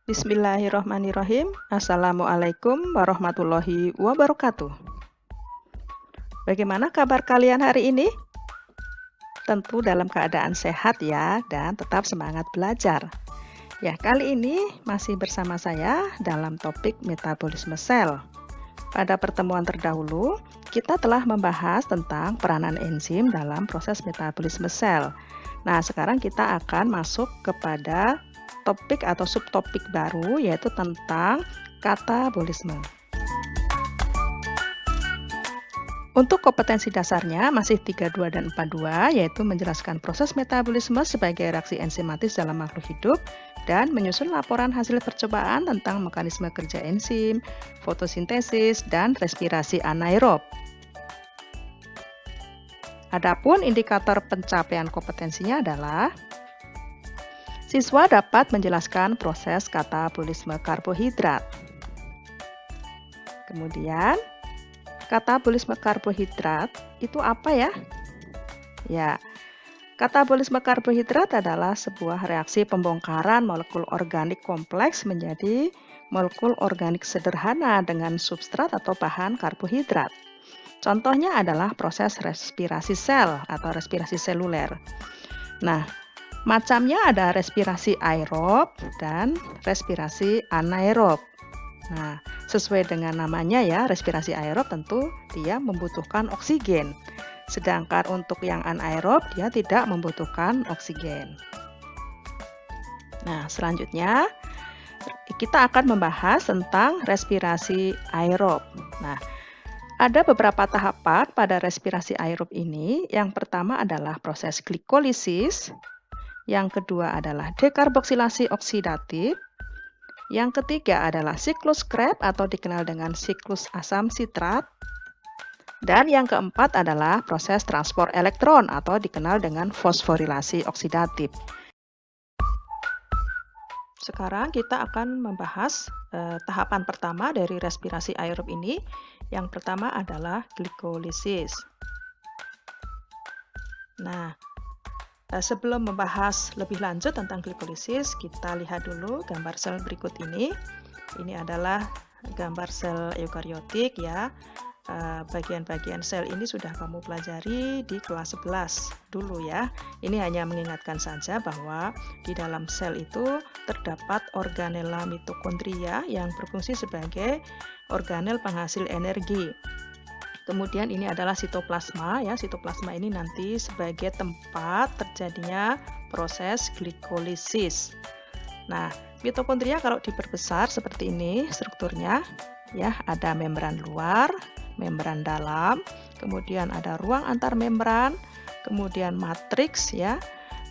Bismillahirrahmanirrahim. Assalamualaikum warahmatullahi wabarakatuh. Bagaimana kabar kalian hari ini? Tentu dalam keadaan sehat ya, dan tetap semangat belajar. Ya, kali ini masih bersama saya dalam topik metabolisme sel. Pada pertemuan terdahulu, kita telah membahas tentang peranan enzim dalam proses metabolisme sel. Nah, sekarang kita akan masuk kepada topik atau subtopik baru, yaitu tentang katabolisme. Untuk kompetensi dasarnya masih 32 dan 42, yaitu menjelaskan proses metabolisme sebagai reaksi enzimatis dalam makhluk hidup dan menyusun laporan hasil percobaan tentang mekanisme kerja enzim, fotosintesis, dan respirasi anaerob. Adapun indikator pencapaian kompetensinya adalah siswa dapat menjelaskan proses katabolisme karbohidrat. Kemudian, katabolisme karbohidrat itu apa ya? Ya, katabolisme karbohidrat adalah sebuah reaksi pembongkaran molekul organik kompleks menjadi molekul organik sederhana dengan substrat atau bahan karbohidrat. Contohnya adalah proses respirasi sel atau respirasi seluler. Nah, macamnya ada respirasi aerob dan respirasi anaerob. Nah, sesuai dengan namanya ya, respirasi aerob tentu dia membutuhkan oksigen. Sedangkan untuk yang anaerob dia tidak membutuhkan oksigen. Nah, selanjutnya kita akan membahas tentang respirasi aerob. Nah, ada beberapa tahapan pada respirasi aerob ini. Yang pertama adalah proses glikolisis. Yang kedua adalah dekarboksilasi oksidatif. Yang ketiga adalah siklus Krebs atau dikenal dengan siklus asam sitrat. Dan yang keempat adalah proses transport elektron atau dikenal dengan fosforilasi oksidatif. Sekarang kita akan membahas tahapan pertama dari respirasi aerob ini. Yang pertama adalah glikolisis. Nah, sebelum membahas lebih lanjut tentang glikolisis, kita lihat dulu gambar sel berikut ini. Ini adalah gambar sel eukariotik ya. Bagian-bagian sel ini sudah kamu pelajari di kelas 11 dulu ya. Ini hanya mengingatkan saja bahwa di dalam sel itu terdapat organela mitokondria yang berfungsi sebagai organel penghasil energi. Kemudian ini adalah sitoplasma ya. Sitoplasma ini nanti sebagai tempat terjadinya proses glikolisis. Nah, mitokondria kalau diperbesar seperti ini strukturnya ya, ada membran luar, membran dalam, kemudian ada ruang antar membran, kemudian matriks ya.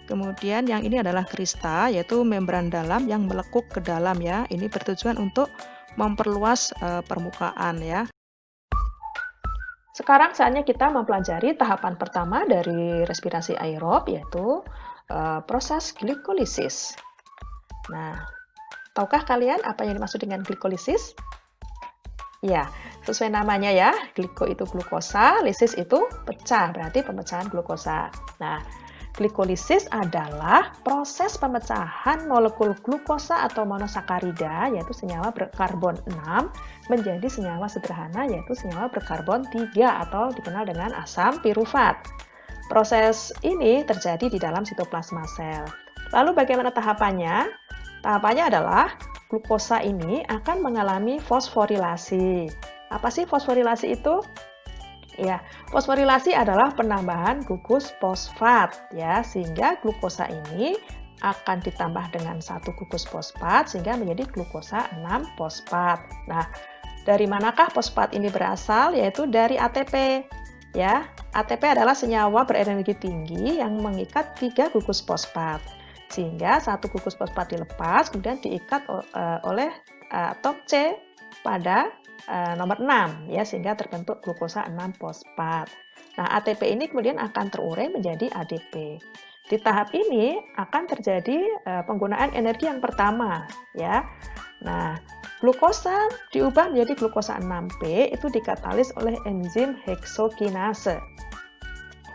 Kemudian yang ini adalah krista, yaitu membran dalam yang melekuk ke dalam ya. Ini bertujuan untuk memperluas permukaan ya. Sekarang saatnya kita mempelajari tahapan pertama dari respirasi aerob, yaitu proses glikolisis. Nah, tahukah kalian apa yang dimaksud dengan glikolisis? Ya, sesuai namanya ya, gliko itu glukosa, lisis itu pecah, berarti pemecahan glukosa. Nah, glikolisis adalah proses pemecahan molekul glukosa atau monosakarida, yaitu senyawa berkarbon 6, menjadi senyawa sederhana, yaitu senyawa berkarbon 3 atau dikenal dengan asam pirufat. Proses ini terjadi di dalam sitoplasma sel. Lalu bagaimana tahapannya? Tahapannya adalah glukosa ini akan mengalami fosforilasi. Apa sih fosforilasi itu? Ya, fosforilasi adalah penambahan gugus fosfat ya, sehingga glukosa ini akan ditambah dengan satu gugus fosfat sehingga menjadi glukosa 6 fosfat. Nah, dari manakah fosfat ini berasal? Yaitu dari ATP. Ya, ATP adalah senyawa berenergi tinggi yang mengikat 3 gugus fosfat. Sehingga satu gugus fosfat dilepas kemudian diikat oleh atom C pada nomor 6 ya, sehingga terbentuk glukosa 6 fosfat. Nah, ATP ini kemudian akan terurai menjadi ADP. Di tahap ini akan terjadi penggunaan energi yang pertama ya. Nah, glukosa diubah menjadi glukosa 6P itu dikatalis oleh enzim heksokinase.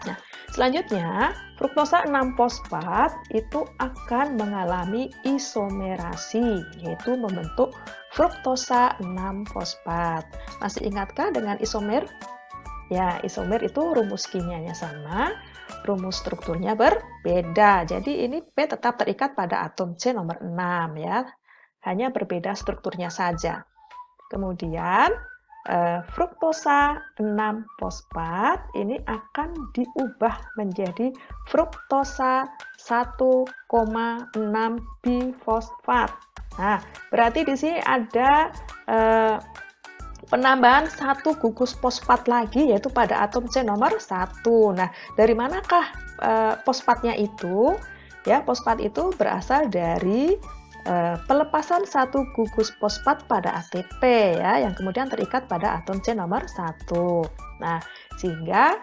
Nah, selanjutnya fruktosa 6-fosfat itu akan mengalami isomerasi, yaitu membentuk fruktosa 6-fosfat. Masih ingatkah dengan isomer? Ya, isomer itu rumus kimianya sama, rumus strukturnya berbeda. Jadi ini P tetap terikat pada atom C nomor 6 ya. Hanya berbeda strukturnya saja. Kemudian fruktosa 6-fosfat ini akan diubah menjadi fruktosa 1,6 bifosfat. Nah, berarti di sini ada penambahan satu gugus fosfat lagi, yaitu pada atom C nomor 1. Nah, dari manakah fosfatnya itu? Ya, fosfat itu berasal dari pelepasan satu gugus fosfat pada ATP ya, yang kemudian terikat pada atom C nomor 1. Nah, sehingga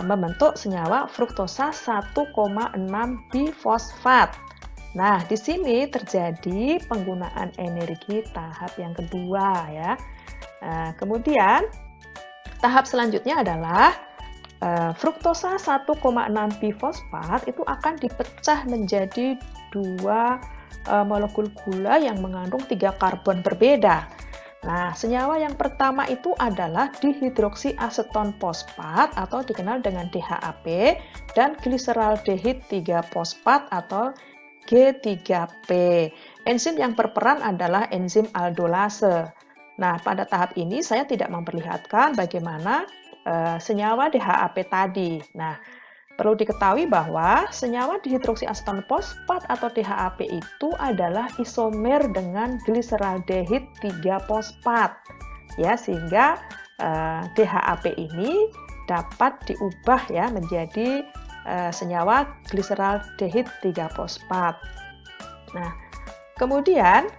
membentuk senyawa fruktosa 1,6 bifosfat. Nah, di sini terjadi penggunaan energi tahap yang kedua ya. Kemudian tahap selanjutnya adalah fruktosa 1,6 bifosfat itu akan dipecah menjadi dua molekul gula yang mengandung 3 karbon berbeda. Nah, senyawa yang pertama itu adalah dihidroksiaseton fosfat atau dikenal dengan DHAP dan gliseraldehid 3-fosfat atau G3P. Enzim yang berperan adalah enzim aldolase. Nah, pada tahap ini saya tidak memperlihatkan bagaimana senyawa DHAP tadi. Nah, perlu diketahui bahwa senyawa dihidroksiaseton fosfat atau DHAP itu adalah isomer dengan gliseraldehid 3-fosfat. Ya, sehingga DHAP ini dapat diubah ya menjadi senyawa gliseraldehid 3-fosfat. Nah, kemudian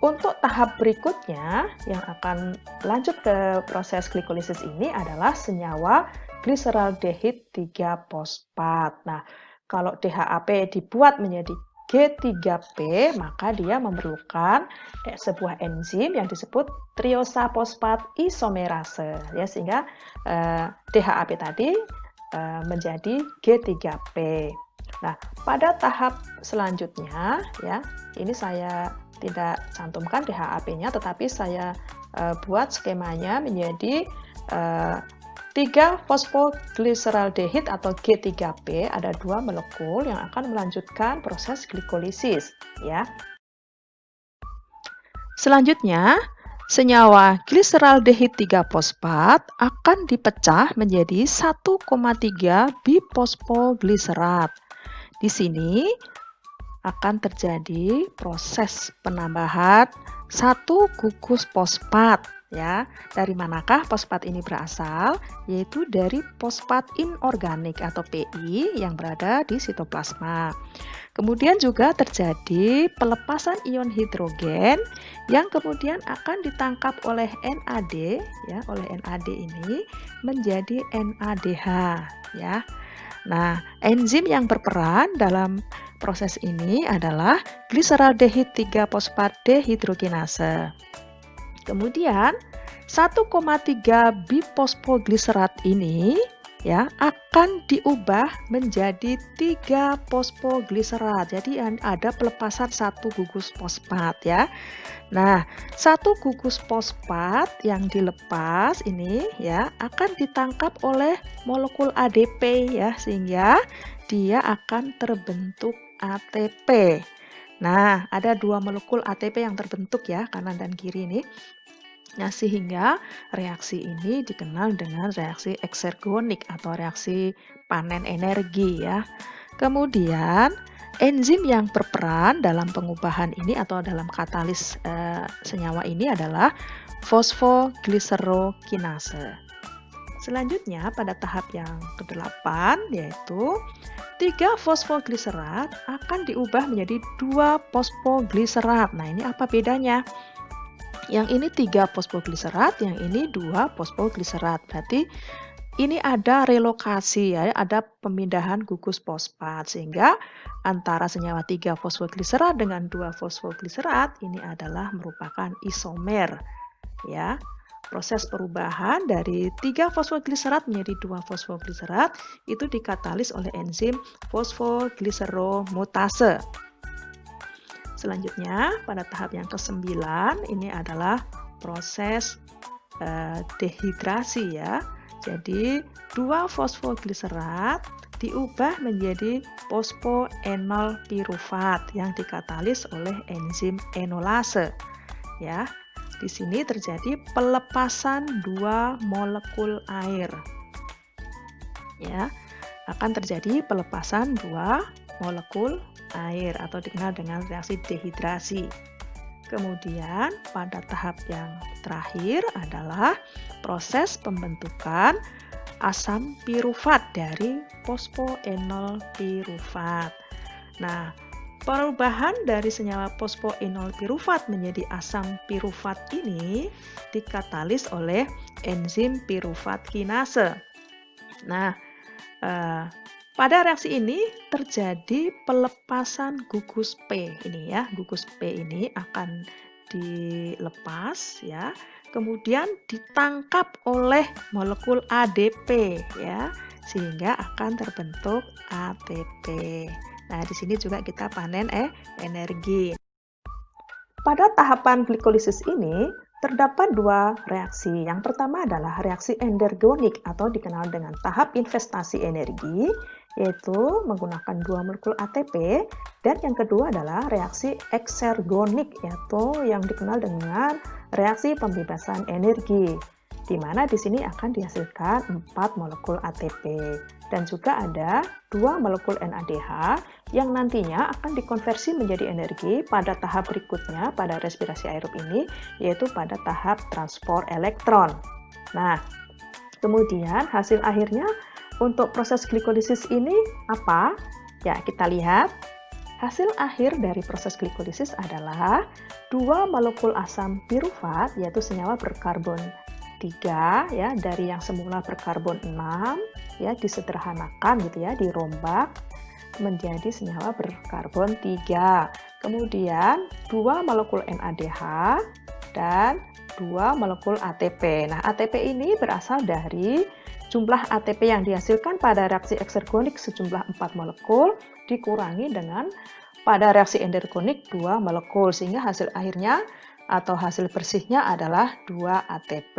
untuk tahap berikutnya yang akan lanjut ke proses glikolisis ini adalah senyawa gliseraldehid 3-fosfat. Nah, kalau DHAP dibuat menjadi G3P, maka dia memerlukan sebuah enzim yang disebut triosa fosfat isomerase, ya, sehingga DHAP tadi menjadi G3P. Nah, pada tahap selanjutnya, ya, ini saya tidak cantumkan DHAP-nya, tetapi saya buat skemanya menjadi 3-fosfoglyceraldehid atau G3P, ada 2 molekul yang akan melanjutkan proses glikolisis ya. Selanjutnya, senyawa gliseraldehid 3-fosfat akan dipecah menjadi 1,3 bifosfoglycerat. Di sini akan terjadi proses penambahan satu gugus fosfat ya. Dari manakah fosfat ini berasal? Yaitu dari fosfat inorganik atau PI yang berada di sitoplasma. Kemudian juga terjadi pelepasan ion hidrogen yang kemudian akan ditangkap oleh NAD ya, oleh NAD ini menjadi NADH ya. Nah, enzim yang berperan dalam proses ini adalah gliseraldehid 3-fosfat dehidrogenase. Kemudian 1,3 bifosfoglycerat ini ya akan diubah menjadi 3 fosfoglycerat. Jadi ada pelepasan satu gugus fosfat ya. Nah, satu gugus fosfat yang dilepas ini ya akan ditangkap oleh molekul ADP ya, sehingga dia akan terbentuk ATP. Nah, ada 2 molekul ATP yang terbentuk ya, kanan dan kiri ini. Nah, sehingga reaksi ini dikenal dengan reaksi eksergonik atau reaksi panen energi ya. Kemudian enzim yang berperan dalam pengubahan ini atau dalam katalis senyawa ini adalah fosfoglycerokinase. Selanjutnya pada tahap yang ke-8 yaitu 3 fosfoglycerat akan diubah menjadi 2 fosfoglycerat. Nah, ini apa bedanya? Yang ini 3 fosfoglycerat, yang ini 2 fosfoglycerat. Berarti ini ada relokasi ya, ada pemindahan gugus fosfat sehingga antara senyawa 3 fosfoglycerat dengan 2 fosfoglycerat ini adalah merupakan isomer ya. proses perubahan dari 3 fosfogliserat menjadi 2 fosfogliserat itu dikatalis oleh enzim fosfogliseromutase. Selanjutnya, pada tahap yang ke-9 ini adalah proses dehidrasi ya. Jadi, 2 fosfogliserat diubah menjadi fosfoenol pirufat yang dikatalis oleh enzim enolase. Ya, di sini terjadi pelepasan 2 molekul air. Ya, akan terjadi pelepasan 2 molekul air atau dikenal dengan reaksi dehidrasi. Kemudian pada tahap yang terakhir adalah proses pembentukan asam pirufat dari fosfoenol pirufat. Nah, perubahan dari senyawa fosfoenol pirufat menjadi asam pirufat ini dikatalis oleh enzim pirufat kinase. Nah, pada reaksi ini terjadi pelepasan gugus P ini ya. Gugus P ini akan dilepas ya. Kemudian ditangkap oleh molekul ADP ya, sehingga akan terbentuk ATP. Nah, di sini juga kita panen energi. Pada tahapan glikolisis ini terdapat 2 reaksi. Yang pertama adalah reaksi endergonik atau dikenal dengan tahap investasi energi, yaitu menggunakan 2 molekul ATP, dan yang kedua adalah reaksi eksergonik, yaitu yang dikenal dengan reaksi pembebasan energi, di mana di sini akan dihasilkan 4 molekul ATP. Dan juga ada 2 molekul NADH yang nantinya akan dikonversi menjadi energi pada tahap berikutnya pada respirasi aerob ini, yaitu pada tahap transport elektron. Nah, kemudian hasil akhirnya untuk proses glikolisis ini apa? Ya, kita lihat. Hasil akhir dari proses glikolisis adalah 2 molekul asam pirufat, yaitu senyawa berkarbon 3 ya, dari yang semula berkarbon 6 ya, disederhanakan gitu ya, dirombak menjadi senyawa berkarbon 3. Kemudian 2 molekul NADH dan 2 molekul ATP. Nah, ATP ini berasal dari jumlah ATP yang dihasilkan pada reaksi eksergonik sejumlah 4 molekul dikurangi dengan pada reaksi endergonik 2 molekul, sehingga hasil akhirnya atau hasil bersihnya adalah 2 ATP.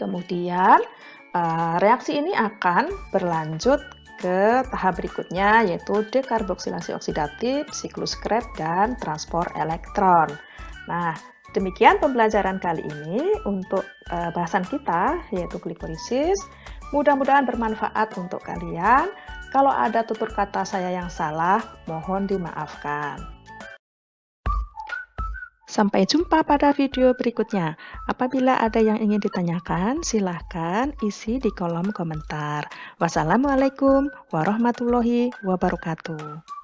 Kemudian reaksi ini akan berlanjut ke tahap berikutnya, yaitu dekarboksilasi oksidatif, siklus Krebs, dan transport elektron. Nah, demikian pembelajaran kali ini untuk bahasan kita, yaitu glikolisis. Mudah-mudahan bermanfaat untuk kalian. Kalau ada tutur kata saya yang salah, mohon dimaafkan. Sampai jumpa pada video berikutnya. Apabila ada yang ingin ditanyakan, silahkan isi di kolom komentar. Wassalamualaikum warahmatullahi wabarakatuh.